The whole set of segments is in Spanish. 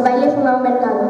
o baile fun ao mercado.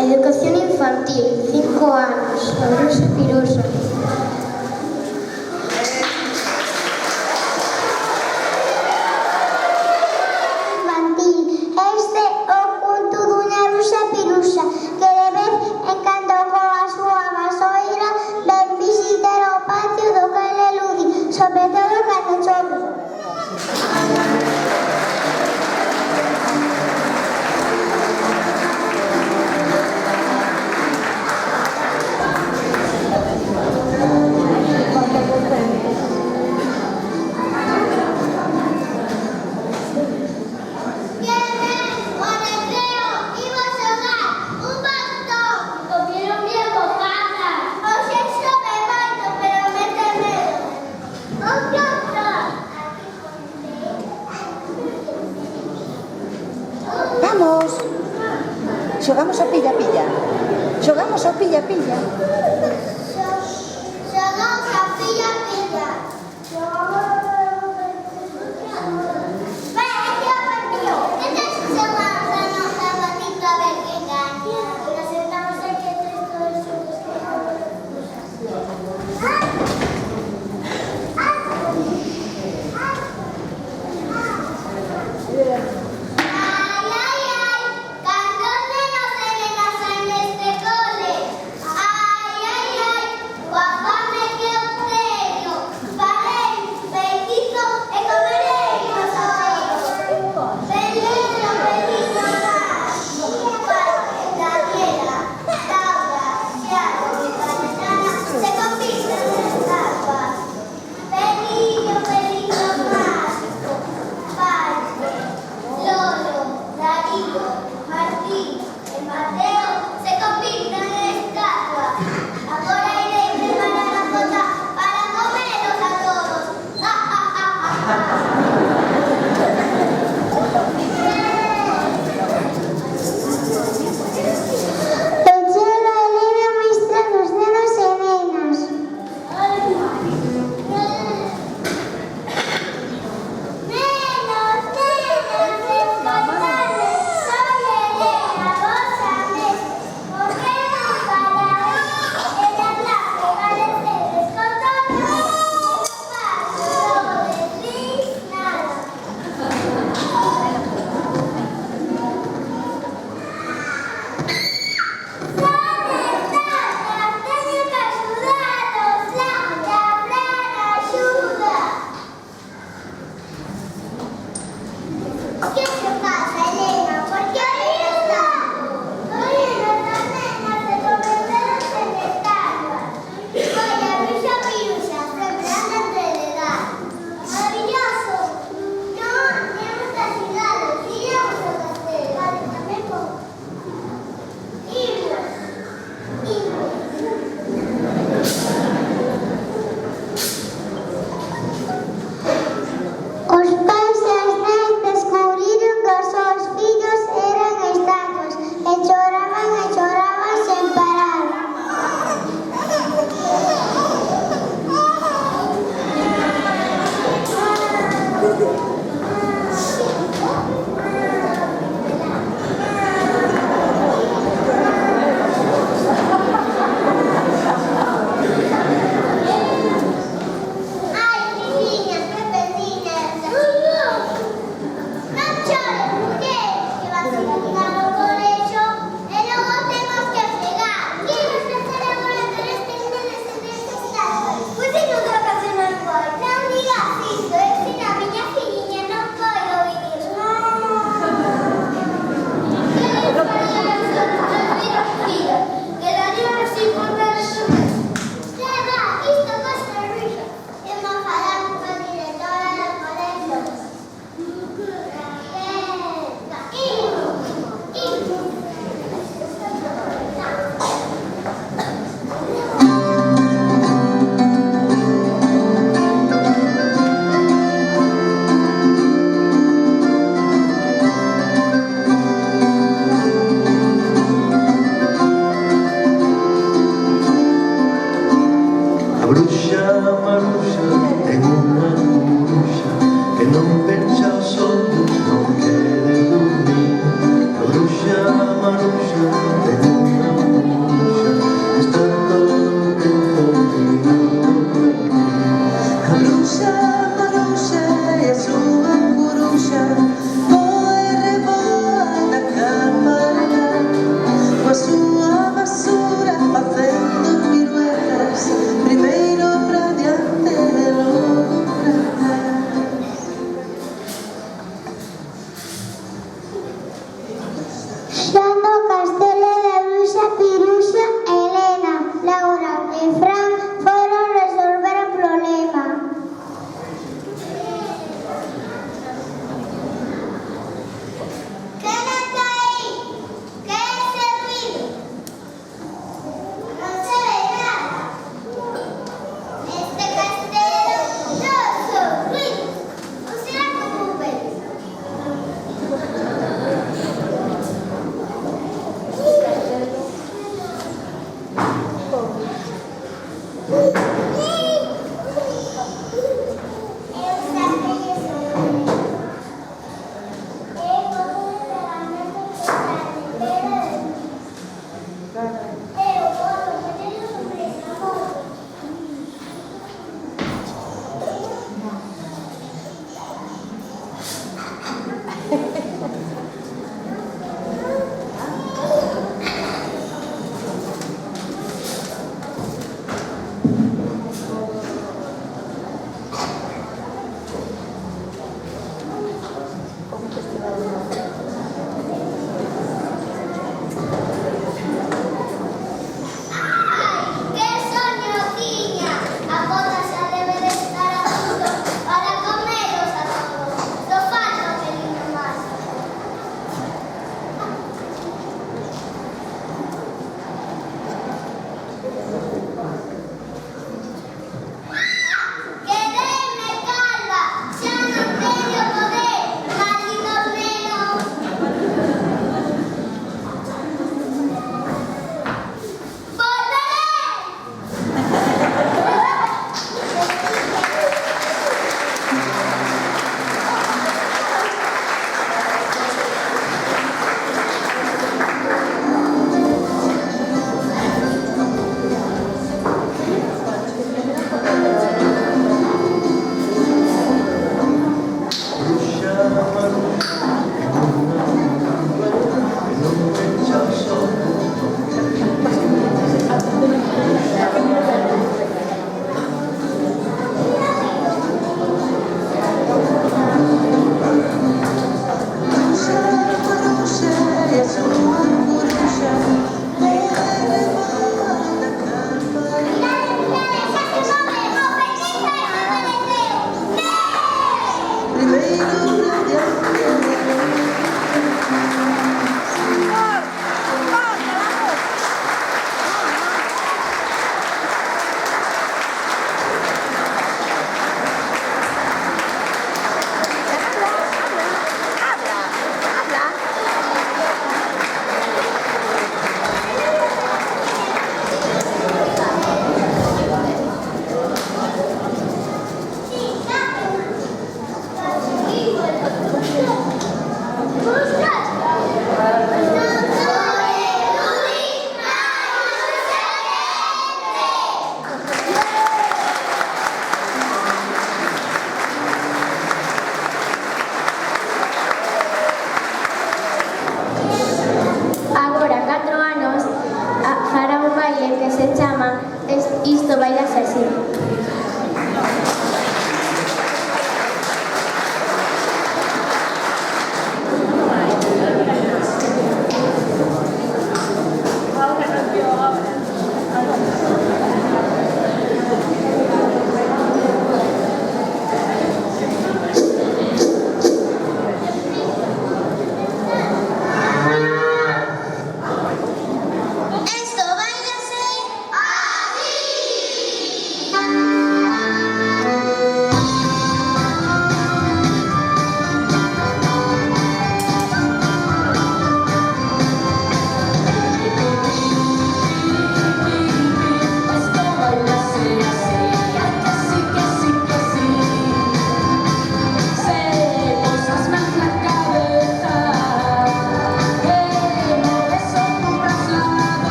Educación infantil, 5 anos, Bruxa Piruxa. Infantil, este o conto dunha bruxa piruxa que de vez en cando coa súa vasoira ven visitar o patio do que le ludi, sobre todo cando chove. Vamos! Xogamos ao pilla-pilla. Xogamos ao pilla-pilla. Xogamos a pilla-pilla. Vai, aquí o partido. Que tes xogamos a nosa patito a ver quen gaña? Nos sentamos aquí todos xuntos que Cantos nenos e nenas hai neste cole. Ai, ai, ai. ¿Qué te pasa, Elena? ¿Por qué ahorita? Oye, las nenas se convirtieron en estatuas. Vaya, Bruja Piruja, sembrando alrededor. Maravilloso. No, hemos terminado. Sigamos a castelo. Vale, también con... Os pais e as nais descubriron que os seus fillos eran estatuas e choraban sen parar. Ai, filliñas, que pendiñas. Non chores, muller, que vas a ligar ao colexo e logo temos que fregar. Que vas a facer agora con estes nenes e nestes estatuas? Pois en outra ocasión non foi. Non digas iso, é que a miña filliña non podo vivir. Que lles farían os meus fillos? Quedarían sin poder comer. Leva, isto costa ruixo. Imos falar coa directora do colexo. A bruxa Maruxa ten unha coruxa que non pecha os ollos, non quere dormir. A bruxa Maruxa ten unha coruxa que está todo o tempo mirando por aquí. A bruxa Maruxa e a súa coruxa voa e reboa na campana coa súa basura facendo piruetas, primeiro pra diante e logo pra atrás. Xa no castelo de Bruxa Piruxa, Elena, Laura e Fran foron resolver o problema. Quen está aí? Que é ese ruido? Non se ve nada. Este castelo non son ruidos. Ou será como un ves?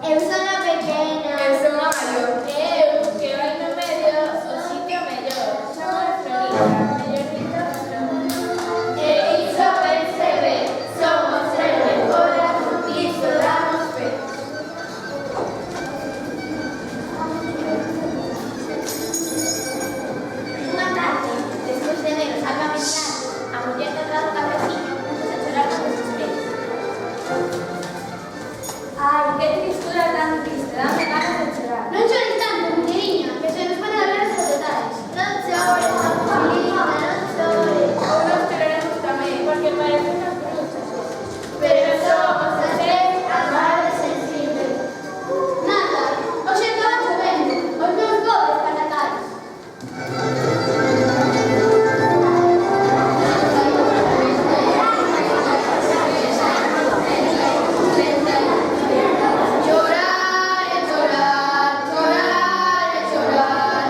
Eu son a pequena. Eu son a maior. Que vai no medio, o sitio mellor. Somos Florida, mellorita Flor. E iso ben se ve, somos tres de fora, iso damos fe. Unha tarde, despois de ver os albamestrados, a muller do lado cabreciño puxose a chorar con os espellos. Ai, que tristura tan triste, dame ganas de chorar. Non chores tanto, mulleriña, que se nos van a doler os detalles. Non chores, Angelina, non chores. Ou nos choraremos tamén, porque parecemos bruxas. Pero somos as tres as máis sensibles. Nada, hoxe estaba chovendo, os meus pobres canatares. Chorar e chorar, chorar e chorar.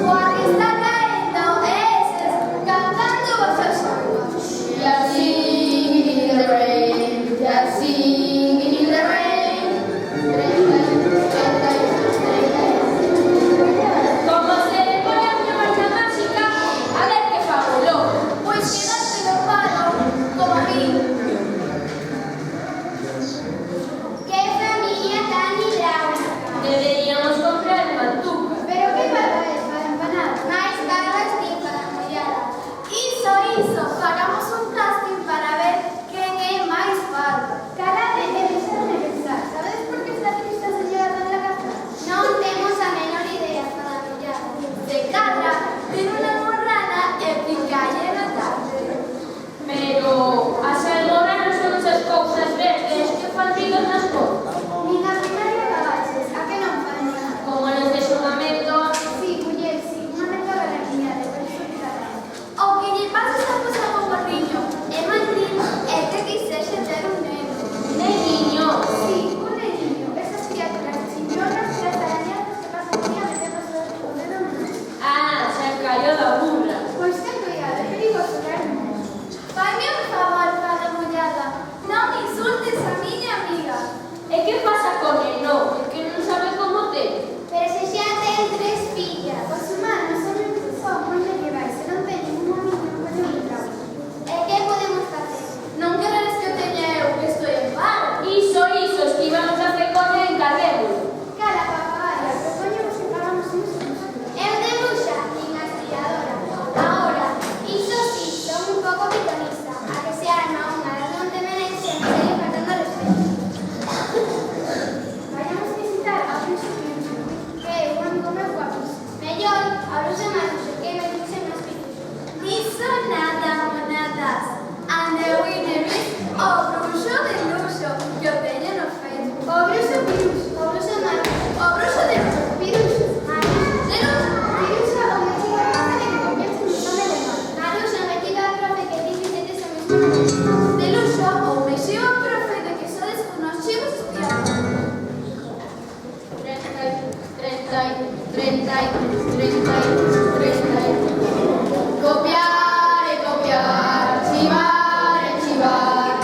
Coa que está caendo, eses, cantando vos as augas. You're singing in the rain, you're singing in the rain. Como se le pone unha marcha máxica, a ver que fabuló. Pois quedaste no palo, como a mí. Que familia tan hidráulica. Deberíamos comprar mantuca. Pero que para es para empanar? Mais caras nin para mollada. Iso, pagamos un casting para ver quen é máis fardo. Calade e deixadme pensar. Sabedes por que está triste a señora Don Lacazá? Non temos a menor idea para a mollada. Se cadra, ten unha morrana e picalle na tarde. Pero as almorranas son esas cousas verdes que fan ruidos nas portas. Nin a primaria acabaches, a que non fan nada? Como nos de xogamento, Sí, muller, sí, unha mezcla de realidade, por iso que la ven. O que lle pasa esa cosa ao gorriño é Madrid é que quixese ter un neno. neniño. Sí, un neniño, esas criaturas chillonas e as arañadas que pasan o día meténdose o dedo no nariz. Ah, xa cayó da burra. Pois ten cuidado, é perigoso caer no nariz. Faime un favor, fada mollada, non insultes a miña amiga. E que pasa con el no? É que non sabe como te. Pero se xa ten 3 fillas, os humanos son moi medievais, se non teñen un amigo non poden entrar. E que podemos facer? Non queredes que teña eu que estou en paro? Iso, estivamos a hacer con el encarguémolo. Cala, papagaia, propoñemos que pagamos uns euros. Eu de bruxa, nin aspiradora. Ahora, iso sí, son un pouco pitonista, a que se arma unha de Monte Menezes e me segue faltando respeto. Vayamos a visitar a Bruxa Piruxa, que é un amigo meu guapos. Mellor, a Bruxa Maruxa, que me dixe nos piruxos. Iso nada, monadas. Andeu inemis o bruxo de luxo, que o teño no Facebook. O bruxo piruxo, o bruxo maruxa, o bruxo de piruxo. De luxo, piruxa, o metido a profe de que convierte en nome de mal. Maruxa, metido a profe que dice que tes o mesmo nome. De luxo, o mexeo a profe de que sodes unos chivos espiados. 30. Copiar e copiar, chivar e chivar.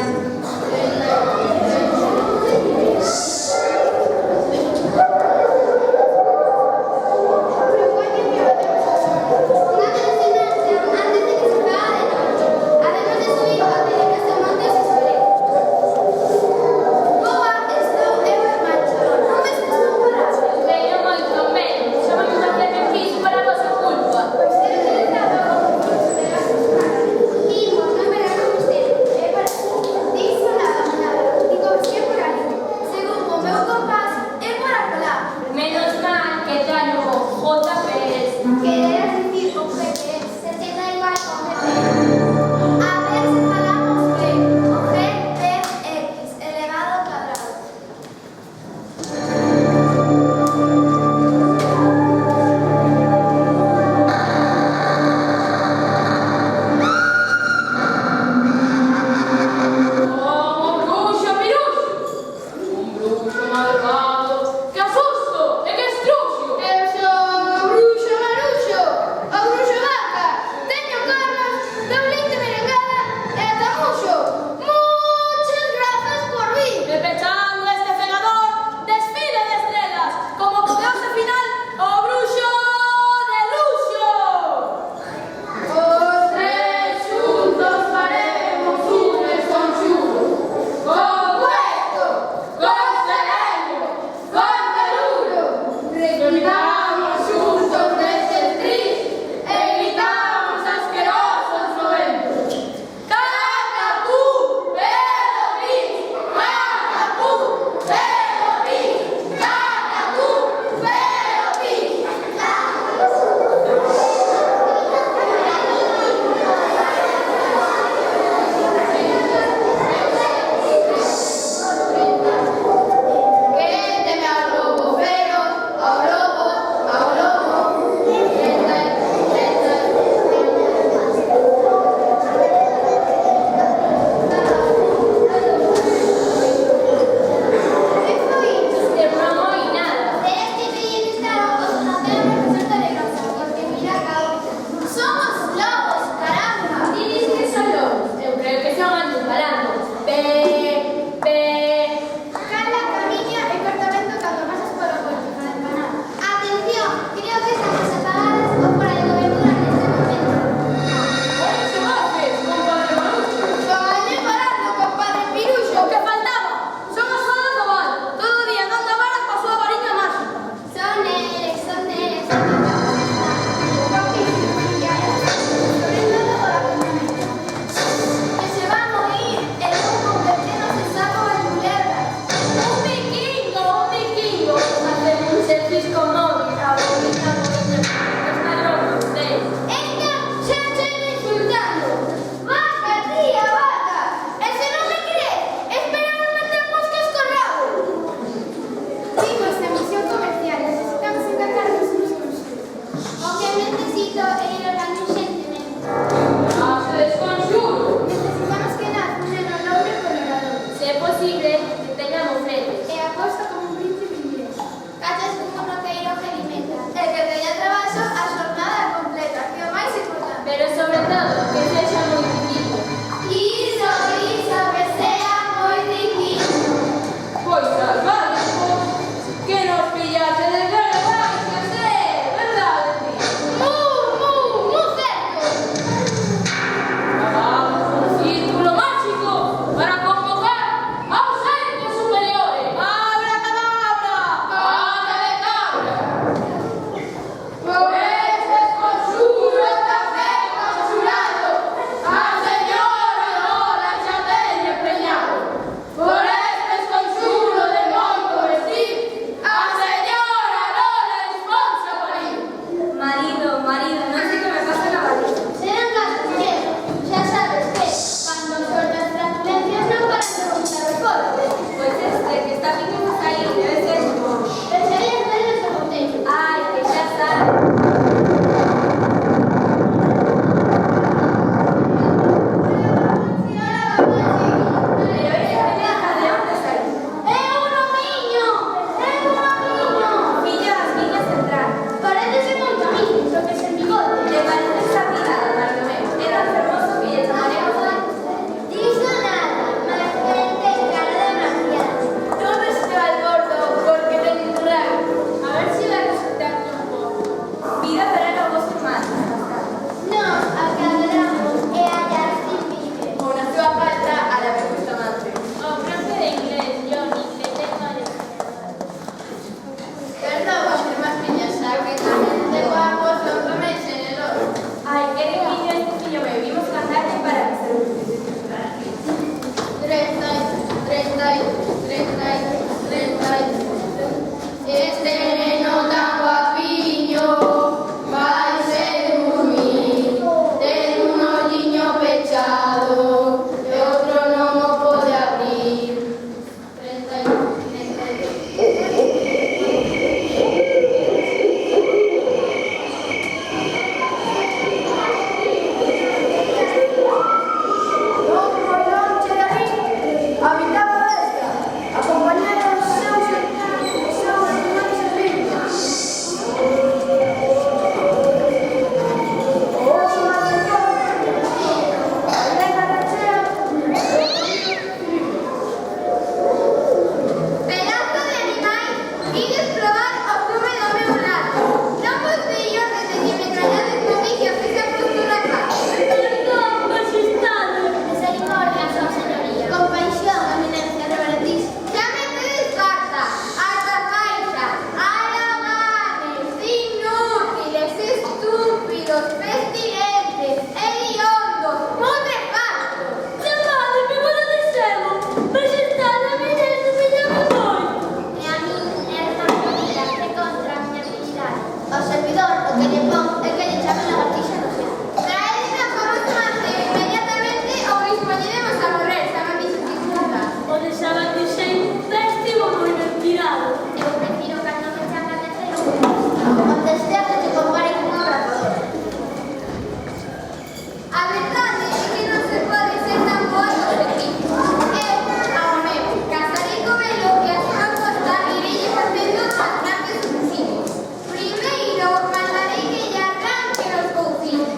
A verdade é que non se pode ser tan boa do servicio. Eu, ao meu casarico velo e a súa costa irei facendo as grandes sucesivos. Primeiro mandarei que lle arranquen os couciños.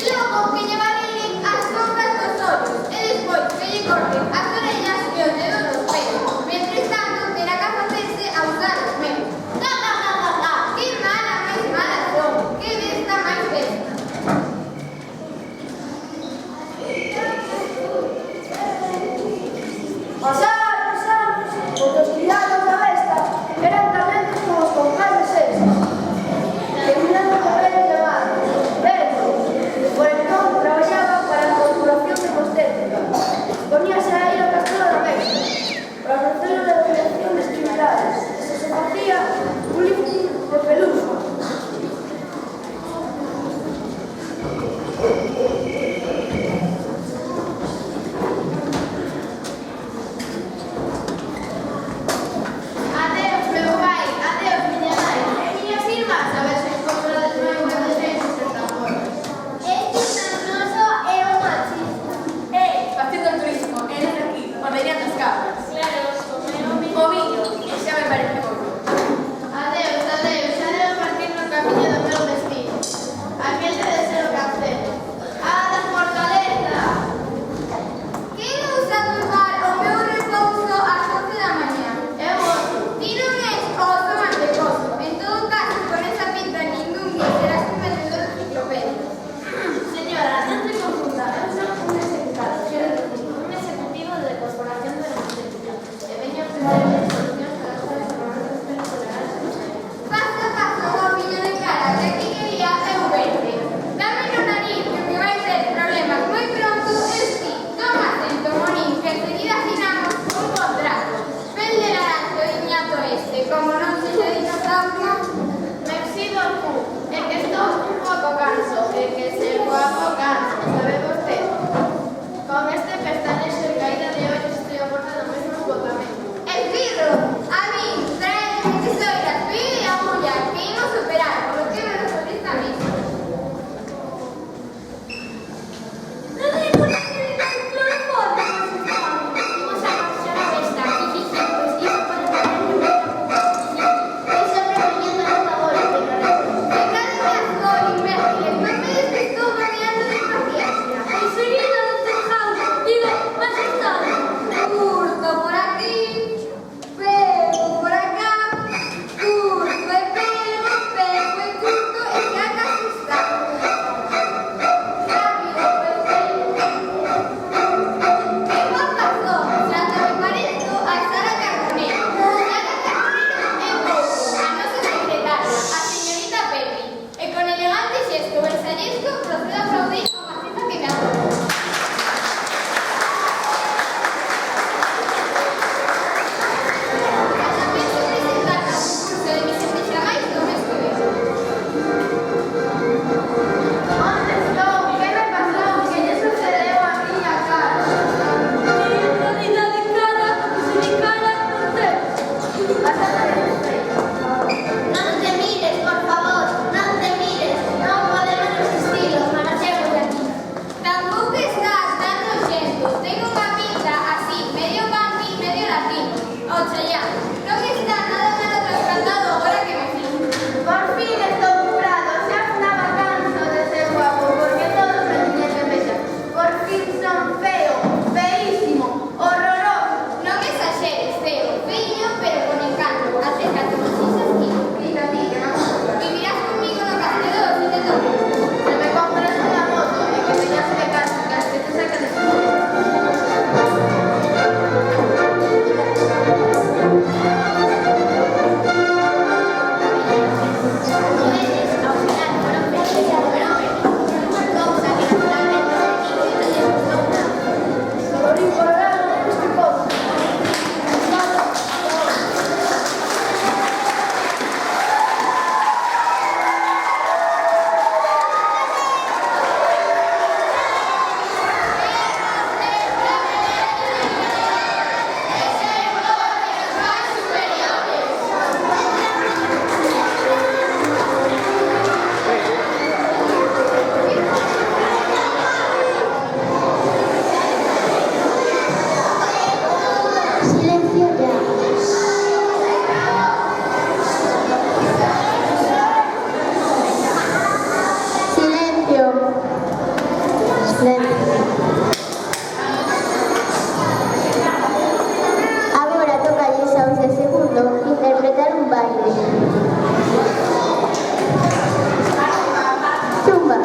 Logo que lle barreren as sombras dos ollos e despois que lle corten as orellas e os dedos dos pés. Mentres tanto, terá que facerse a usar os meus. Ga, ga, ga, ga, ga. Que mala máis mala son. Que besta máis besta. Agora tocalle aos de segundo interpretar un baile. Zumba.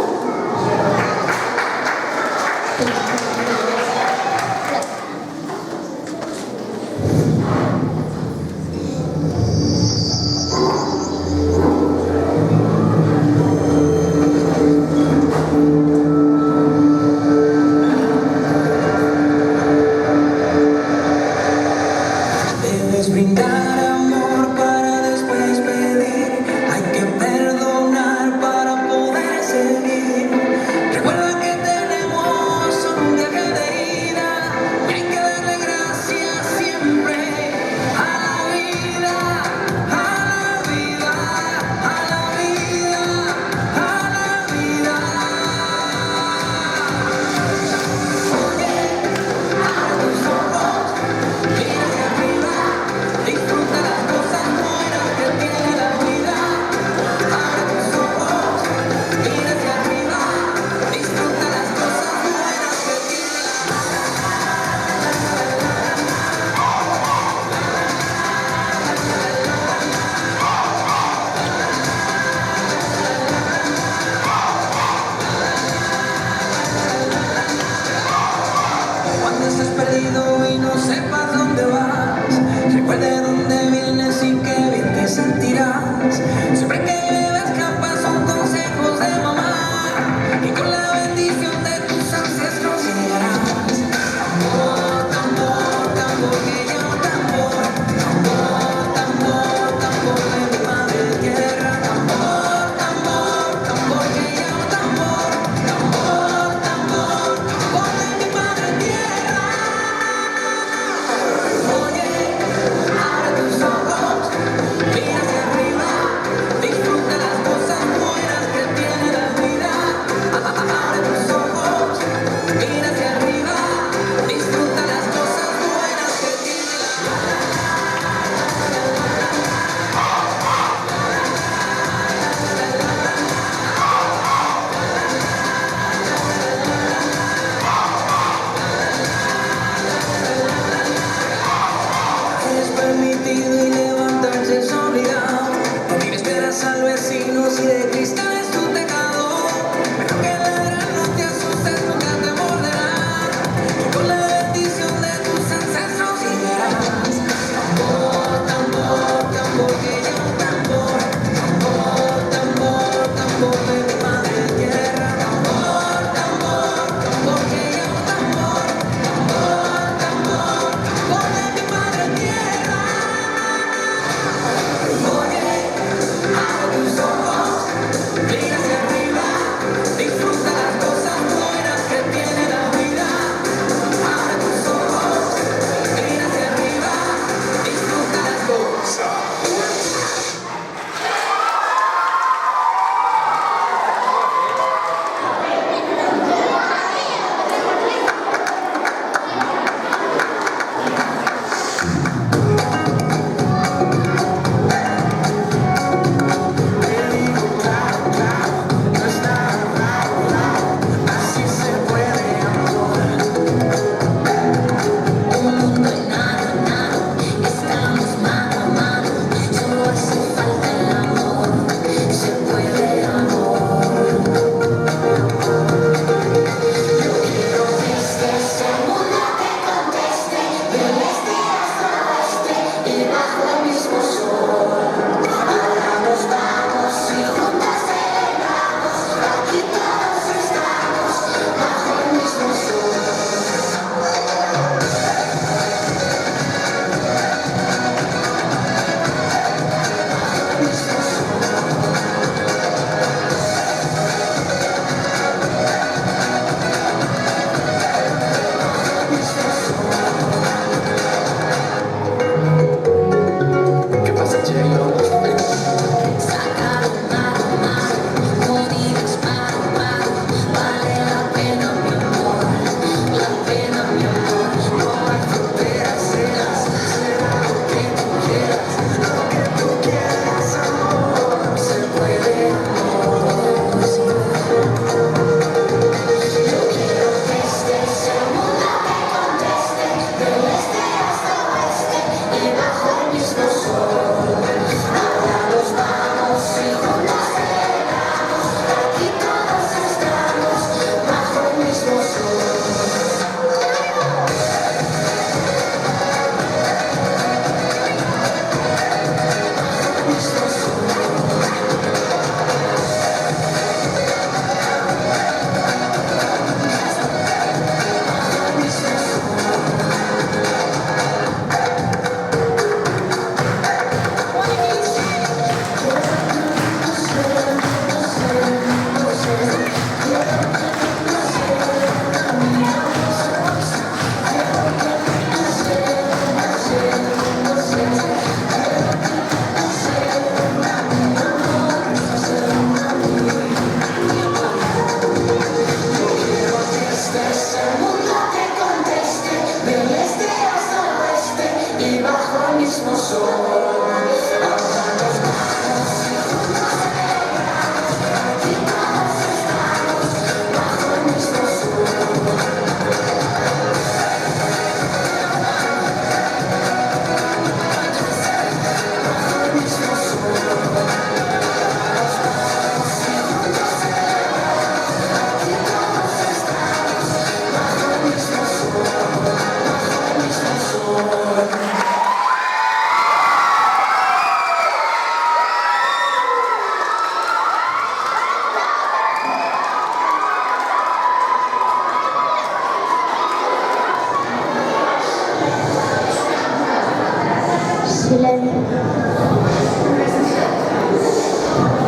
Silencio.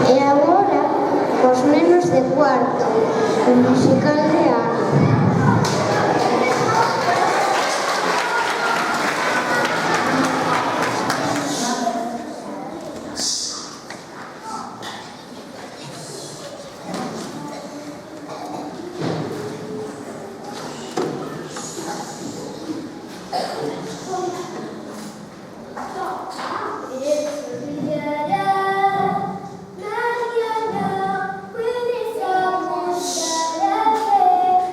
E agora, os nenos de cuarto, o musical de Ana. Mañana puedes almorzar a ver.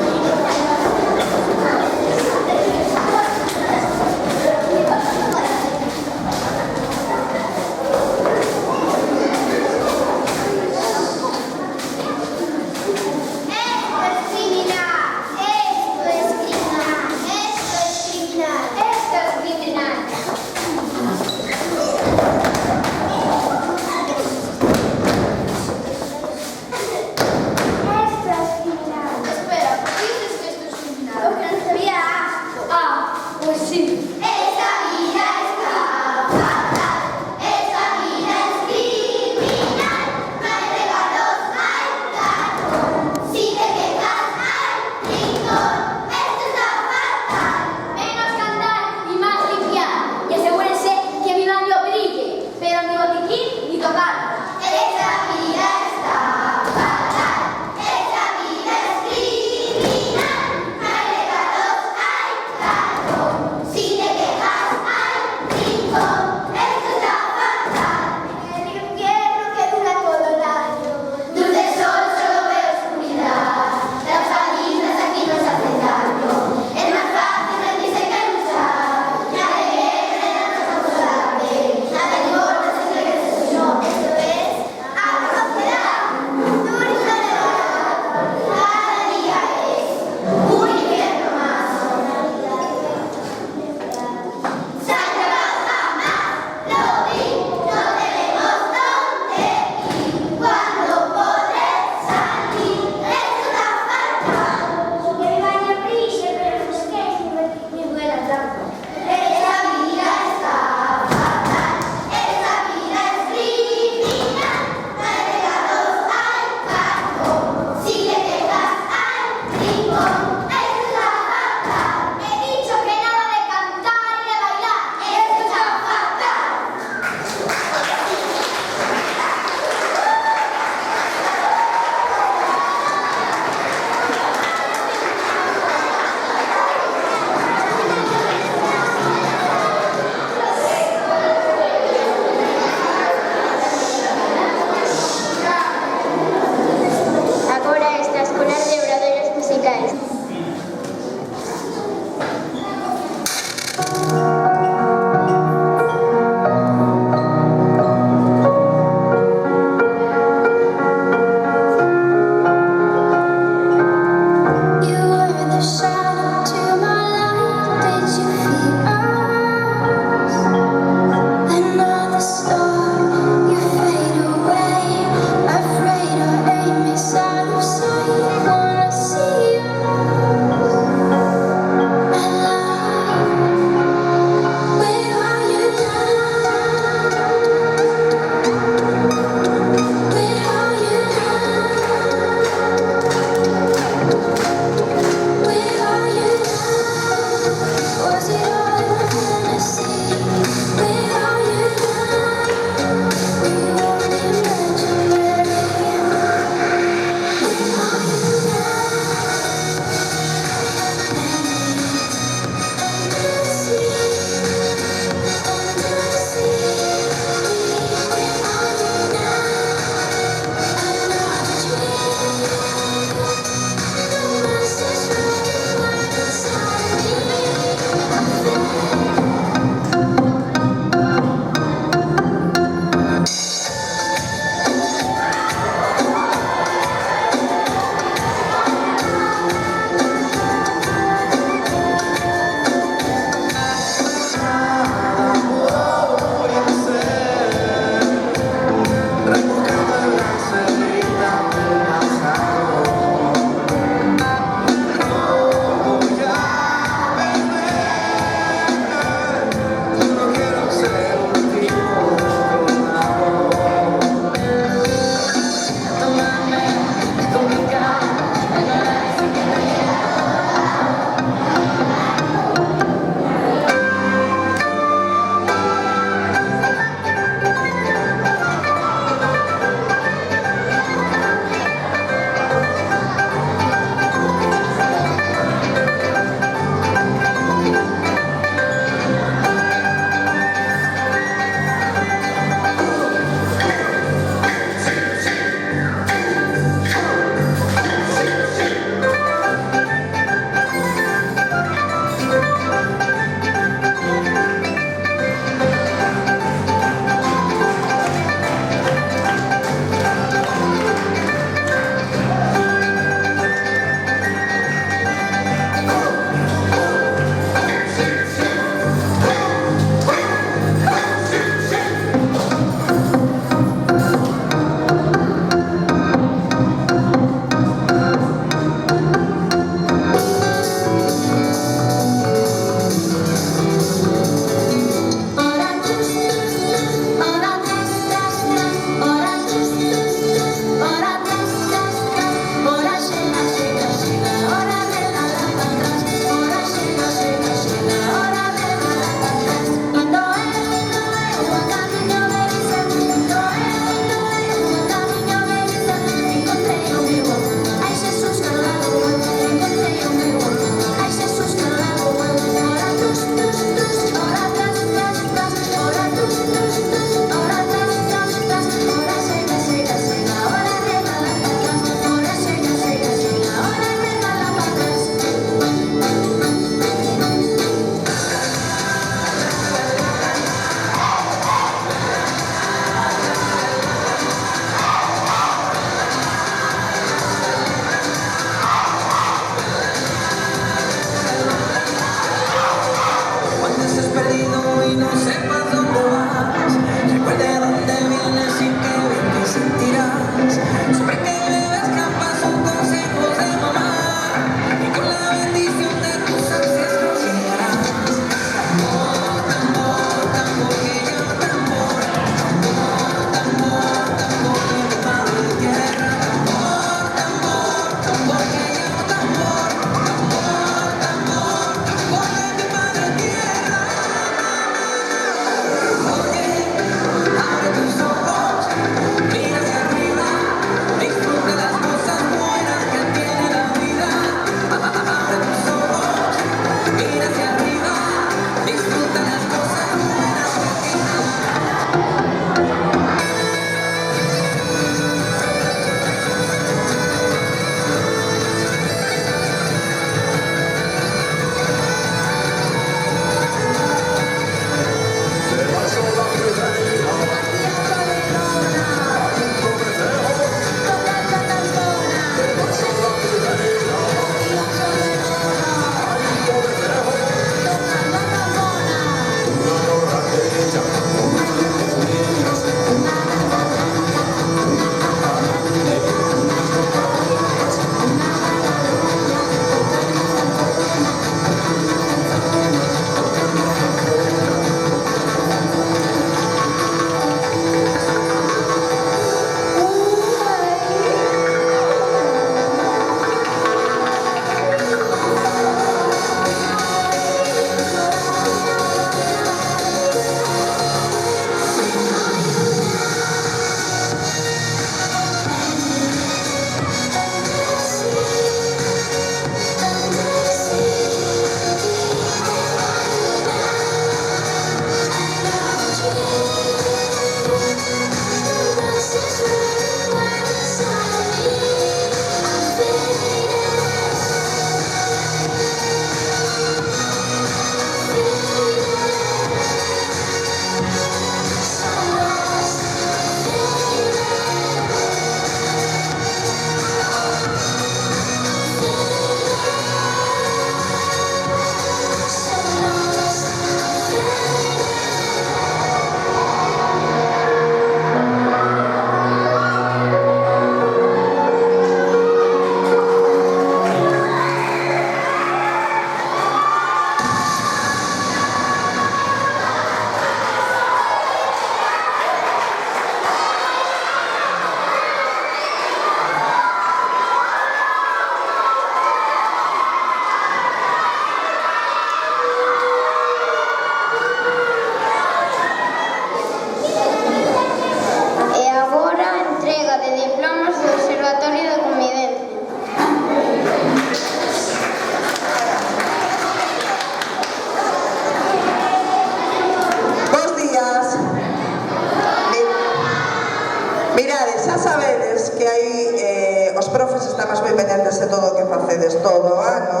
e todo o que facedes todo o ano.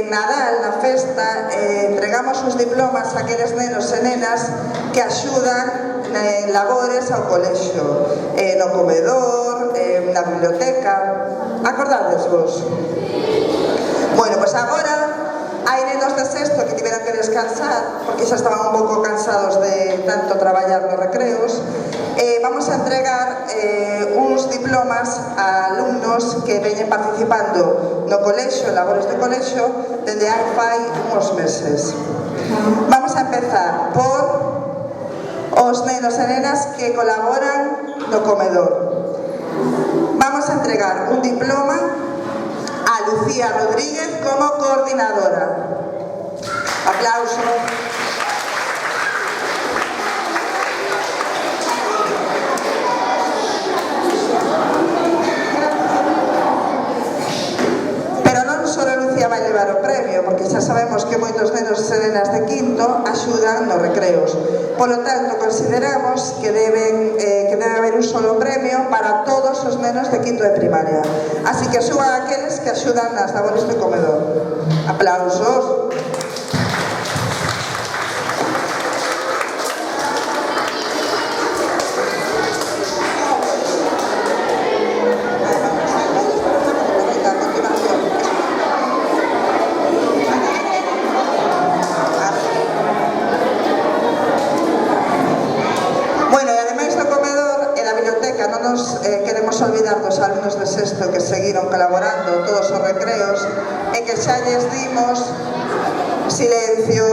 Nadal, na festa, entregamos os diplomas a aqueles nenos e nenas que axudan en labores ao colexio, no comedor, na biblioteca. Acordades vos? Bueno, pois agora hai nenos de sexto que tiveron que descansar porque xa estaban un pouco cansados de tanto traballar nos recreos. Vamos a entregar uns diplomas a alumnos que veñen participando no colexio, en labores de colexio, dende hai fai uns meses. Vamos a empezar por os nenos e nenas que colaboran no comedor. Vamos a entregar un diploma a Lucía Rodríguez como coordinadora. Aplauso. Pero non só Lucía vai levar o premio, porque xa sabemos que moitos nenos e nenas de quinto axudan nos recreos. Por lo tanto, consideramos que debe haber un solo premio para todos os nenos de quinto de primaria. Así que suban aqueles que axudan nas labores de comedor. Aplausos. Queremos olvidar dos alumnos de sexto que seguiron colaborando todos os recreos e que xa lles dimos silencio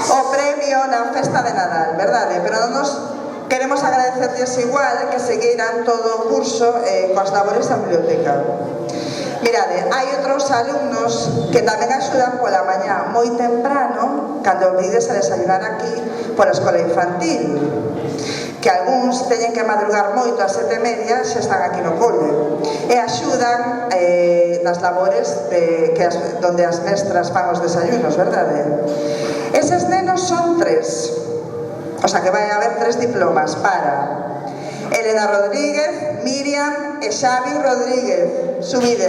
o premio na festa de Nadal, verdade? Pero non nos queremos agradecerles igual que seguiran todo o curso coas labores da biblioteca. Mirade, hai outros alumnos que tamén axudan pola mañá moi temprano, cando vides a desayunar aquí pola escola infantil, que algúns teñen que madrugar moito ás 7:30, xa están aquí no cole, e axudan nas labores donde as mestras fan os desayunos, verdade? Eses nenos son 3, o sea que vai haber 3 diplomas para Elena Rodríguez, Miriam e Xavi Rodríguez. Subide.